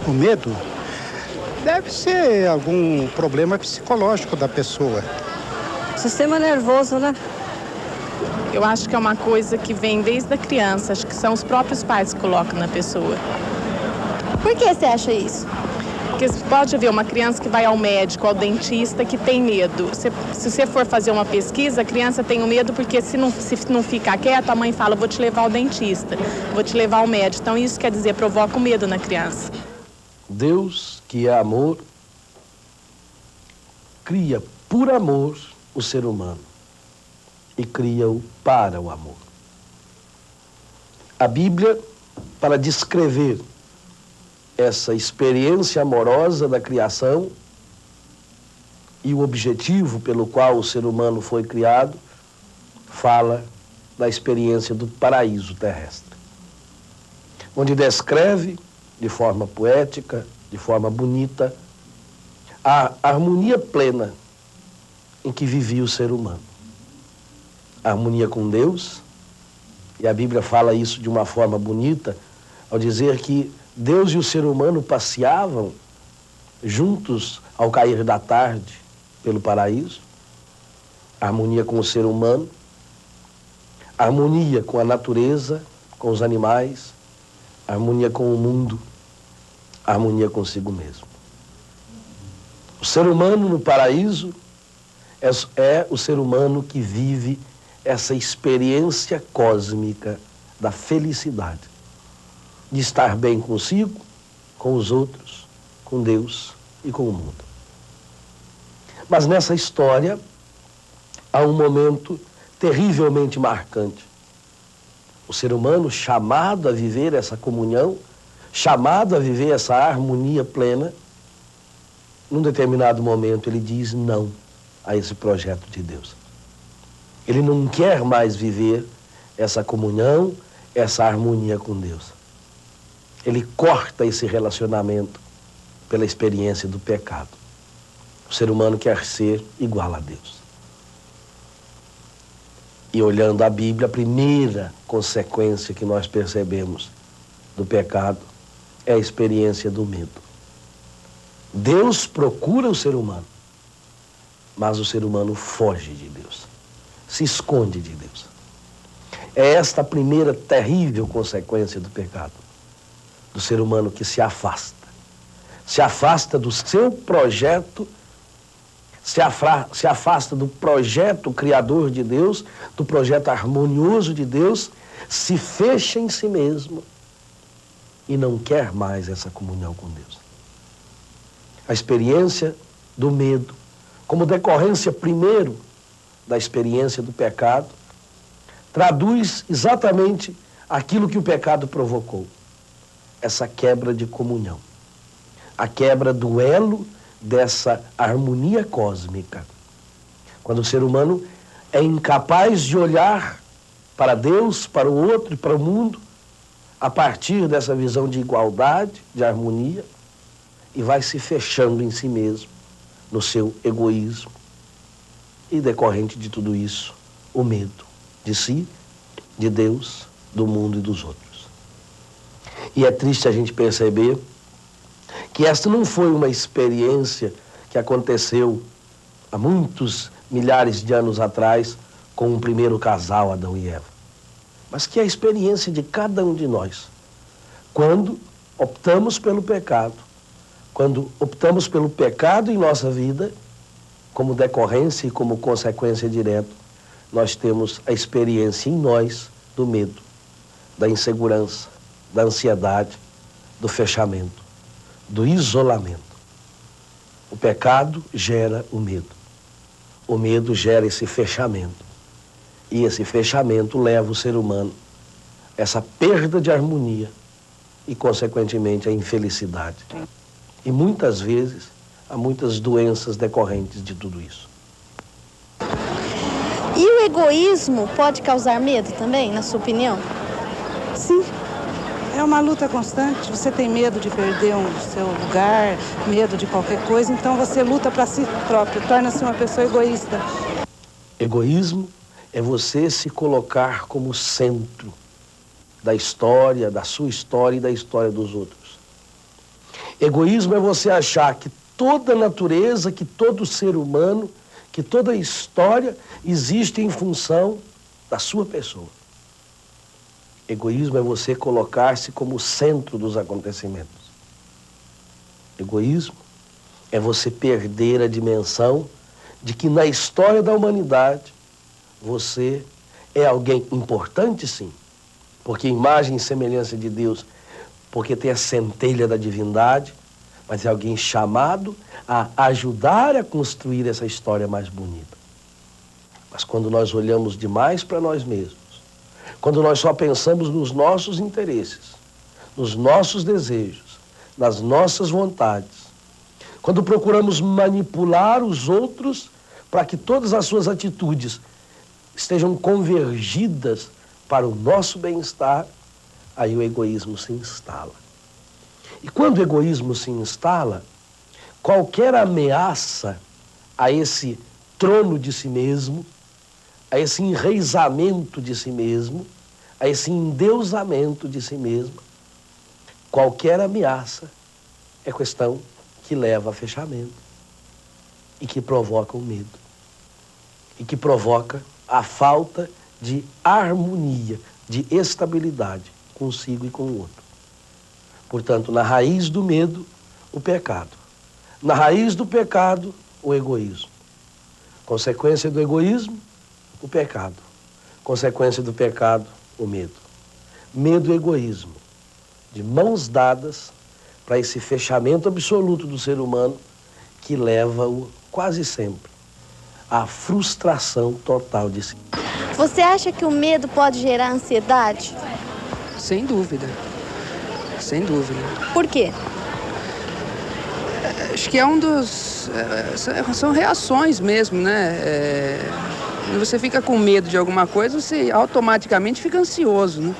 O medo deve ser algum problema psicológico da pessoa. Sistema nervoso, né? Eu acho que é uma coisa que vem desde a criança, acho que são os próprios pais que colocam na pessoa. Por que você acha isso? Porque pode haver uma criança que vai ao médico, ao dentista, que tem medo. Se você for fazer uma pesquisa, a criança tem o medo porque se não ficar quieto, a mãe fala, vou te levar ao dentista, vou te levar ao médico. Então isso quer dizer, provoca o medo na criança. Deus, que é amor, cria por amor o ser humano e cria-o para o amor. A Bíblia, para descrever essa experiência amorosa da criação e o objetivo pelo qual o ser humano foi criado, fala da experiência do paraíso terrestre, onde descreve de forma poética, de forma bonita, a harmonia plena em que vivia o ser humano. A harmonia com Deus, e a Bíblia fala isso de uma forma bonita, ao dizer que Deus e o ser humano passeavam juntos ao cair da tarde pelo paraíso. A harmonia com o ser humano, a harmonia com a natureza, com os animais, a harmonia com o mundo, a harmonia consigo mesmo. O ser humano no paraíso é o ser humano que vive essa experiência cósmica da felicidade, de estar bem consigo, com os outros, com Deus e com o mundo. Mas nessa história há um momento terrivelmente marcante. O ser humano chamado a viver essa comunhão, chamado a viver essa harmonia plena, num determinado momento ele diz não a esse projeto de Deus. Ele não quer mais viver essa comunhão, essa harmonia com Deus. Ele corta esse relacionamento pela experiência do pecado. O ser humano quer ser igual a Deus. E olhando a Bíblia, a primeira consequência que nós percebemos do pecado é a experiência do medo. Deus procura o ser humano, mas o ser humano foge de Deus, se esconde de Deus. É esta a primeira terrível consequência do pecado, do ser humano que se afasta do seu projeto, se afasta do projeto criador de Deus, do projeto harmonioso de Deus, se fecha em si mesmo e não quer mais essa comunhão com Deus. A experiência do medo, como decorrência primeiro da experiência do pecado, traduz exatamente aquilo que o pecado provocou. Essa quebra de comunhão, a quebra do elo dessa harmonia cósmica. Quando o ser humano é incapaz de olhar para Deus, para o outro e para o mundo, a partir dessa visão de igualdade, de harmonia, e vai se fechando em si mesmo, no seu egoísmo. E decorrente de tudo isso, o medo de si, de Deus, do mundo e dos outros. E é triste a gente perceber que esta não foi uma experiência que aconteceu há muitos milhares de anos atrás com o primeiro casal, Adão e Eva, mas que é a experiência de cada um de nós. Quando optamos pelo pecado, quando optamos pelo pecado em nossa vida, como decorrência e como consequência direta, nós temos a experiência em nós do medo, da insegurança, da ansiedade, do fechamento, do isolamento. O pecado gera o medo gera esse fechamento. E esse fechamento leva o ser humano a essa perda de harmonia e, consequentemente, a infelicidade. E muitas vezes há muitas doenças decorrentes de tudo isso. E o egoísmo pode causar medo também, na sua opinião? Sim, é uma luta constante. Você tem medo de perder o seu lugar, medo de qualquer coisa, então você luta para si próprio, torna-se uma pessoa egoísta. Egoísmo é você se colocar como centro da história, da sua história e da história dos outros. Egoísmo é você achar que toda natureza, que todo ser humano, que toda história existe em função da sua pessoa. Egoísmo é você colocar-se como o centro dos acontecimentos. Egoísmo é você perder a dimensão de que na história da humanidade você é alguém importante, sim, porque imagem e semelhança de Deus, porque tem a centelha da divindade, mas é alguém chamado a ajudar a construir essa história mais bonita. Mas quando nós olhamos demais para nós mesmos, quando nós só pensamos nos nossos interesses, nos nossos desejos, nas nossas vontades, quando procuramos manipular os outros para que todas as suas atitudes estejam convergidas para o nosso bem-estar, aí o egoísmo se instala. E quando o egoísmo se instala, qualquer ameaça a esse trono de si mesmo, a esse enraizamento de si mesmo, a esse endeusamento de si mesmo, qualquer ameaça é questão que leva a fechamento e que provoca o medo e que provoca a falta de harmonia, de estabilidade consigo e com o outro. Portanto, na raiz do medo, o pecado. Na raiz do pecado, o egoísmo. Consequência do egoísmo, o pecado. Consequência do pecado, o medo. Medo e egoísmo, de mãos dadas para esse fechamento absoluto do ser humano que leva-o quase sempre à frustração total de si. Você acha que o medo pode gerar ansiedade? Sem dúvida. Sem dúvida. Por quê? Acho que é um dos... são reações mesmo, né? Quando você fica com medo de alguma coisa, você automaticamente fica ansioso, né?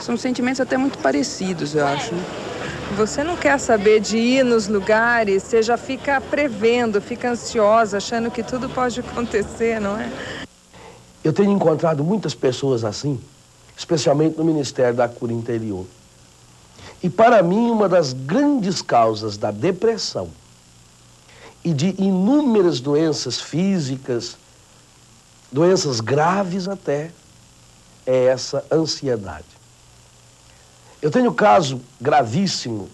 São sentimentos até muito parecidos, eu acho, né? Você não quer saber de ir nos lugares, você já fica prevendo, fica ansiosa, achando que tudo pode acontecer, não é? Eu tenho encontrado muitas pessoas assim, especialmente no Ministério da Cura Interior. E para mim, uma das grandes causas da depressão e de inúmeras doenças físicas, doenças graves até, é essa ansiedade. Eu tenho um caso gravíssimo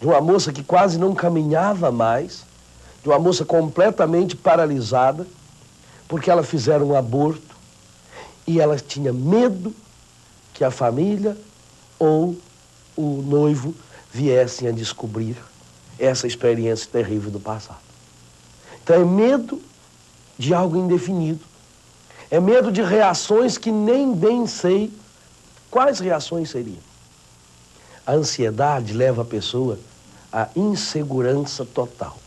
de uma moça que quase não caminhava mais, de uma moça completamente paralisada, porque ela fizeram um aborto e ela tinha medo que a família ou o noivo viessem a descobrir essa experiência terrível do passado. Então é medo de algo indefinido. É medo de reações que nem bem sei quais reações seriam. A ansiedade leva a pessoa à insegurança total.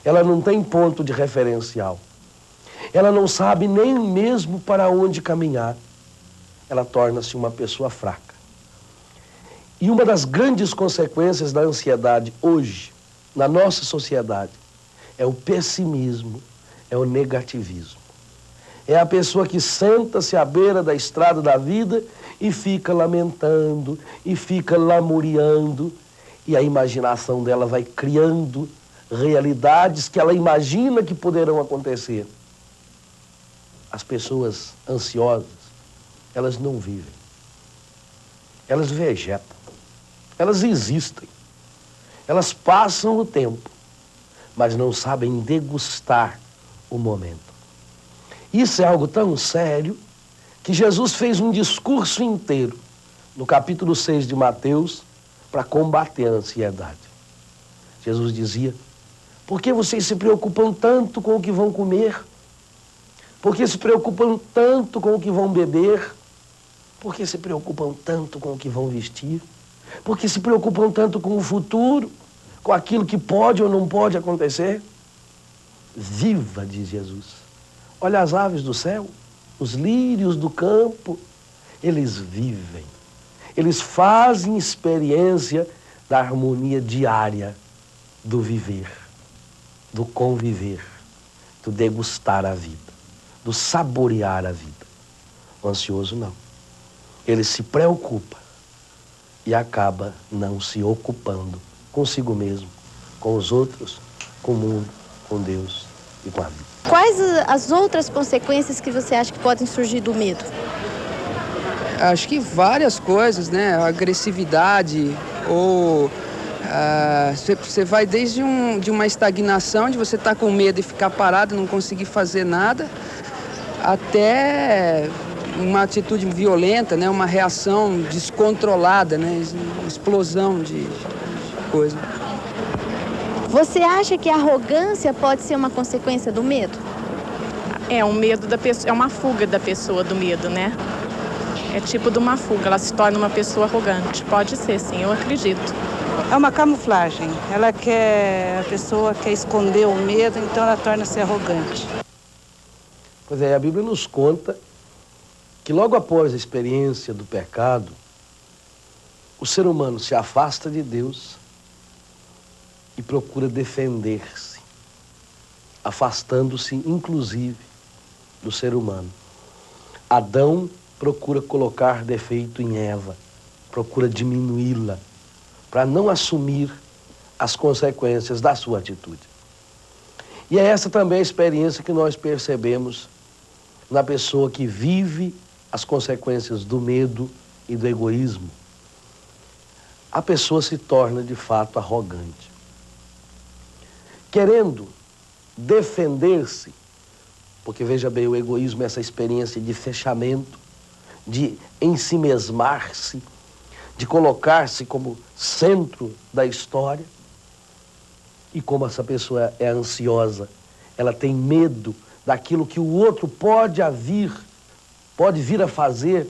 Ela não tem ponto de referencial. Ela não sabe nem mesmo para onde caminhar. Ela torna-se uma pessoa fraca. E uma das grandes consequências da ansiedade hoje, na nossa sociedade, é o pessimismo, é o negativismo. É a pessoa que senta-se à beira da estrada da vida e fica lamentando, e fica lamuriando, e a imaginação dela vai criando realidades que ela imagina que poderão acontecer. As pessoas ansiosas, elas não vivem. Elas vegetam. Elas existem. Elas passam o tempo, mas não sabem degustar o momento. Isso é algo tão sério que Jesus fez um discurso inteiro no capítulo 6 de Mateus para combater a ansiedade. Jesus dizia: por que vocês se preocupam tanto com o que vão comer? Por que se preocupam tanto com o que vão beber? Por que se preocupam tanto com o que vão vestir? Por que se preocupam tanto com o futuro, com aquilo que pode ou não pode acontecer? Viva, diz Jesus. Olha as aves do céu, os lírios do campo, eles vivem. Eles fazem experiência da harmonia diária do viver, do conviver, do degustar a vida, do saborear a vida. O ansioso não. Ele se preocupa e acaba não se ocupando consigo mesmo com os outros, com o mundo, com Deus e com a vida. Quais as outras consequências que você acha que podem surgir do medo? Acho que várias coisas, né? A agressividade ou você vai desde de uma estagnação, de você estar com medo e ficar parado, não conseguir fazer nada, até uma atitude violenta, né? Uma reação descontrolada, né? Explosão de coisa. Você acha que a arrogância pode ser uma consequência do medo? É um medo da pessoa, é uma fuga da pessoa do medo, né? É tipo de uma fuga, ela se torna uma pessoa arrogante. Pode ser, sim, eu acredito. É uma camuflagem. A pessoa quer esconder o medo, então ela torna-se arrogante. Pois é, a Bíblia nos conta que logo após a experiência do pecado, o ser humano se afasta de Deus e procura defender-se, afastando-se, inclusive, do ser humano. Adão procura colocar defeito em Eva, procura diminuí-la, para não assumir as consequências da sua atitude. E é essa também a experiência que nós percebemos na pessoa que vive as consequências do medo e do egoísmo. A pessoa se torna, de fato, arrogante. Querendo defender-se, porque veja bem, o egoísmo é essa experiência de fechamento, de ensimesmar-se, de colocar-se como centro da história. E como essa pessoa é ansiosa, ela tem medo daquilo que o outro pode vir a fazer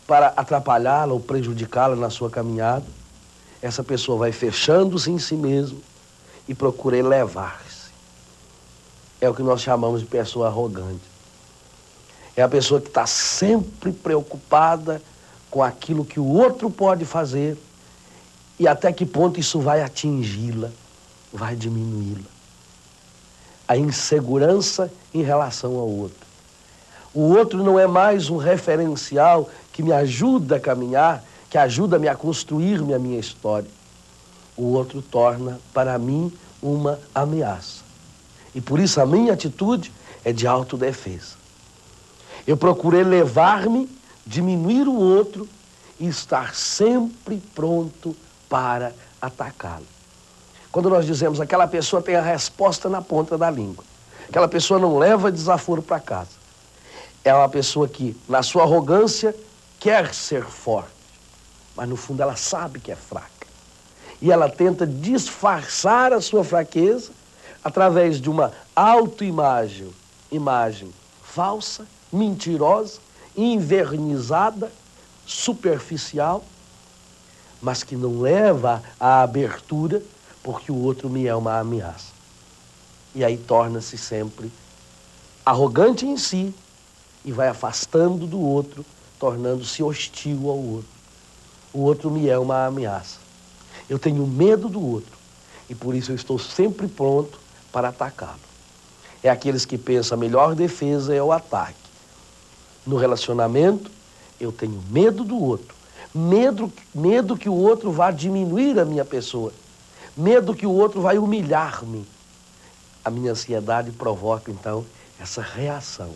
para atrapalhá-la ou prejudicá-la na sua caminhada, essa pessoa vai fechando-se em si mesmo e procura elevar-se. É o que nós chamamos de pessoa arrogante. É a pessoa que está sempre preocupada com aquilo que o outro pode fazer e até que ponto isso vai atingi-la, vai diminuí-la. A insegurança em relação ao outro. O outro não é mais um referencial que me ajuda a caminhar, que ajuda-me a construir-me a minha história. O outro torna para mim uma ameaça. E por isso a minha atitude é de autodefesa. Eu procuro elevar-me, diminuir o outro e estar sempre pronto para atacá-lo. Quando nós dizemos aquela pessoa tem a resposta na ponta da língua, aquela pessoa não leva desaforo para casa, é uma pessoa que, na sua arrogância, quer ser forte, mas no fundo ela sabe que é fraca. E ela tenta disfarçar a sua fraqueza através de uma autoimagem, imagem falsa, mentirosa, envernizada, superficial, mas que não leva à abertura porque o outro me é uma ameaça. E aí torna-se sempre arrogante em si e vai afastando do outro, tornando-se hostil ao outro. O outro me é uma ameaça. Eu tenho medo do outro e por isso eu estou sempre pronto para atacá-lo. É aqueles que pensam a melhor defesa é o ataque. No relacionamento, eu tenho medo do outro. Medo que o outro vá diminuir a minha pessoa. Medo que o outro vai humilhar-me. A minha ansiedade provoca, então, essa reação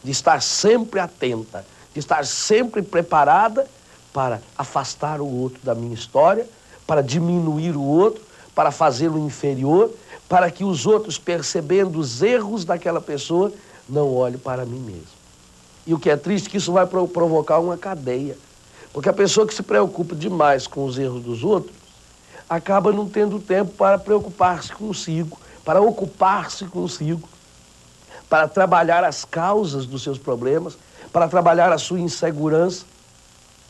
de estar sempre atenta, de estar sempre preparada para afastar o outro da minha história, para diminuir o outro, para fazê-lo inferior, para que os outros, percebendo os erros daquela pessoa, não olhem para mim mesmo. E o que é triste é que isso vai provocar uma cadeia. Porque a pessoa que se preocupa demais com os erros dos outros, acaba não tendo tempo para preocupar-se consigo, para ocupar-se consigo, para trabalhar as causas dos seus problemas, para trabalhar a sua insegurança,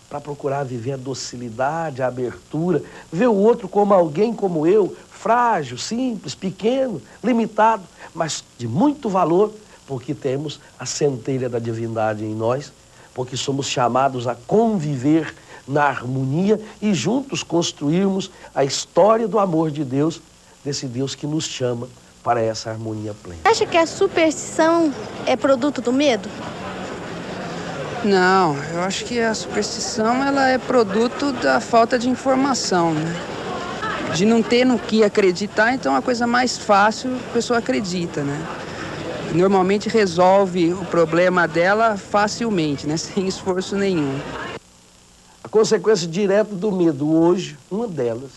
para procurar viver a docilidade, a abertura, ver o outro como alguém como eu, frágil, simples, pequeno, limitado, mas de muito valor, porque temos a centelha da divindade em nós, porque somos chamados a conviver na harmonia e juntos construirmos a história do amor de Deus, desse Deus que nos chama para essa harmonia plena. Acha que a superstição é produto do medo? Não, eu acho que a superstição ela é produto da falta de informação, né? de não ter no que acreditar, então a coisa mais fácil a pessoa acredita, né? Normalmente resolve o problema dela facilmente, né? Sem esforço nenhum. A consequência direta do medo hoje, uma delas,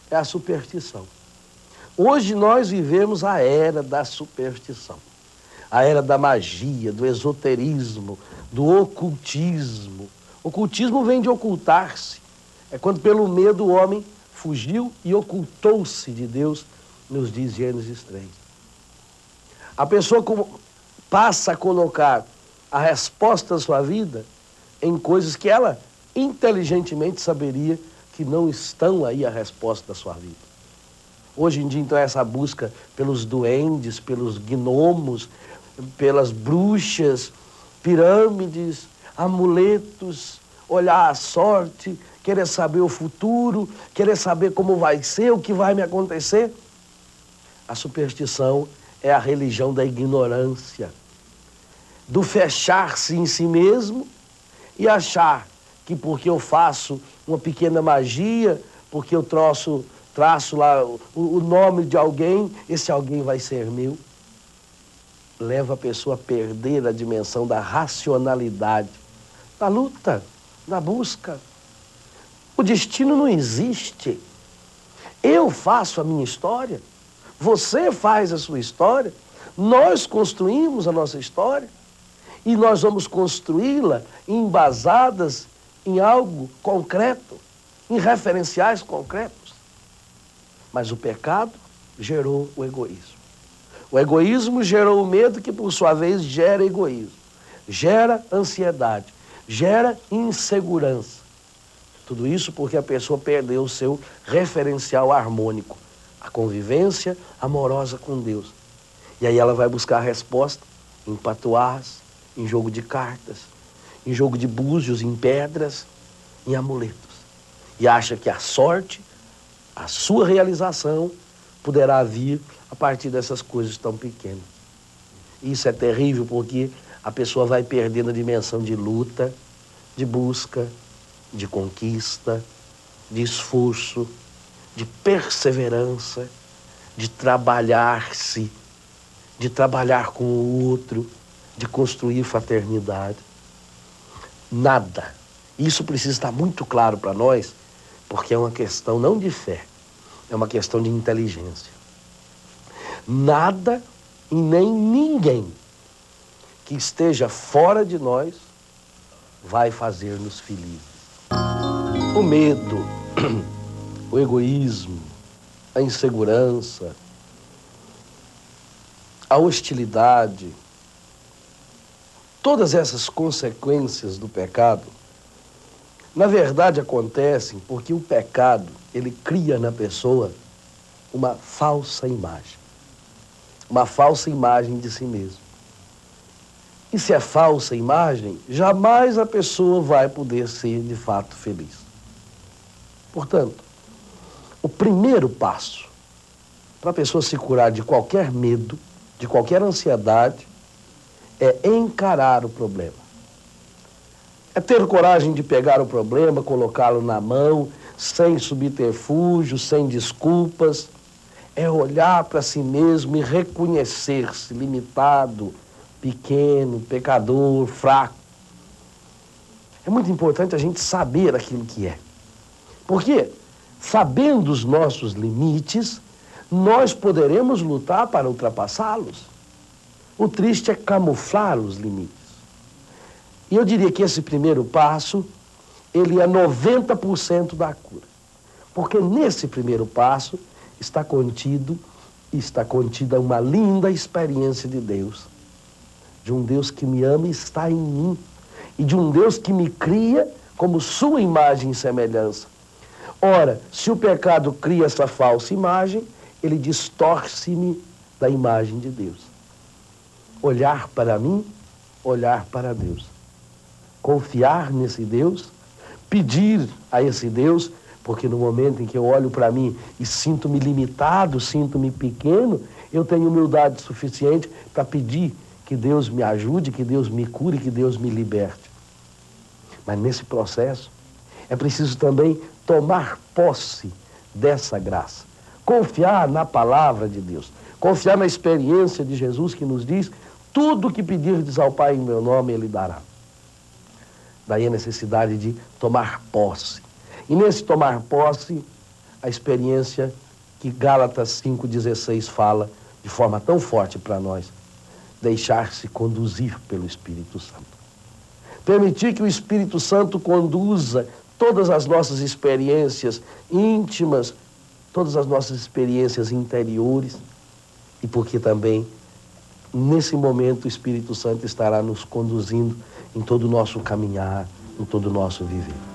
é a superstição. Hoje nós vivemos a era da superstição, a era da magia, do esoterismo, do ocultismo. Ocultismo vem de ocultar-se. É quando pelo medo o homem fugiu e ocultou-se de Deus, nos diz Gênesis 3. A pessoa passa a colocar a resposta da sua vida em coisas que ela inteligentemente saberia que não estão aí a resposta da sua vida. Hoje em dia, então, essa busca pelos duendes, pelos gnomos, pelas bruxas, pirâmides, amuletos, olhar a sorte, querer saber o futuro, querer saber como vai ser, o que vai me acontecer. A superstição é a religião da ignorância, do fechar-se em si mesmo e achar que porque eu faço uma pequena magia, porque eu traço lá o nome de alguém, esse alguém vai ser meu. Leva a pessoa a perder a dimensão da racionalidade, da luta, da busca. O destino não existe. Eu faço a minha história, você faz a sua história, nós construímos a nossa história e nós vamos construí-la embasadas em algo concreto, em referenciais concretos. Mas o pecado gerou o egoísmo. O egoísmo gerou o medo, que por sua vez gera egoísmo, gera ansiedade, gera insegurança. Tudo isso porque a pessoa perdeu o seu referencial harmônico, a convivência amorosa com Deus. E aí ela vai buscar a resposta em patuás, em jogo de cartas, em jogo de búzios, em pedras, em amuletos. E acha que a sorte, a sua realização, poderá vir a partir dessas coisas tão pequenas. Isso é terrível porque a pessoa vai perdendo a dimensão de luta, de busca, de conquista, de esforço, de perseverança, de trabalhar-se, de trabalhar com o outro, de construir fraternidade. Nada. Isso precisa estar muito claro para nós, porque é uma questão não de fé, é uma questão de inteligência. Nada e nem ninguém que esteja fora de nós vai fazer-nos felizes. O medo, o egoísmo, a insegurança, a hostilidade, todas essas consequências do pecado, na verdade acontecem porque o pecado, ele cria na pessoa uma falsa imagem de si mesmo. E se é falsa imagem, jamais a pessoa vai poder ser de fato feliz. Portanto, o primeiro passo para a pessoa se curar de qualquer medo, de qualquer ansiedade, é encarar o problema. É ter coragem de pegar o problema, colocá-lo na mão, sem subterfúgio, sem desculpas. É olhar para si mesmo e reconhecer-se limitado, pequeno, pecador, fraco. É muito importante a gente saber aquilo que é. Porque, sabendo os nossos limites, nós poderemos lutar para ultrapassá-los. O triste é camuflar os limites. E eu diria que esse primeiro passo, ele é 90% da cura. Porque nesse primeiro passo está contida uma linda experiência de Deus. De um Deus que me ama e está em mim. E de um Deus que me cria como sua imagem e semelhança. Ora, se o pecado cria essa falsa imagem, ele distorce-me da imagem de Deus. Olhar para mim, olhar para Deus. Confiar nesse Deus, pedir a esse Deus, porque no momento em que eu olho para mim e sinto-me limitado, sinto-me pequeno, eu tenho humildade suficiente para pedir que Deus me ajude, que Deus me cure, que Deus me liberte. Mas nesse processo é preciso também tomar posse dessa graça. Confiar na palavra de Deus. Confiar na experiência de Jesus que nos diz: tudo o que pedirdes ao Pai em meu nome, Ele dará. Daí a necessidade de tomar posse. E nesse tomar posse, a experiência que Gálatas 5,16 fala de forma tão forte para nós: deixar-se conduzir pelo Espírito Santo. Permitir que o Espírito Santo conduza todas as nossas experiências íntimas, todas as nossas experiências interiores, e porque também, nesse momento, o Espírito Santo estará nos conduzindo em todo o nosso caminhar, em todo o nosso viver.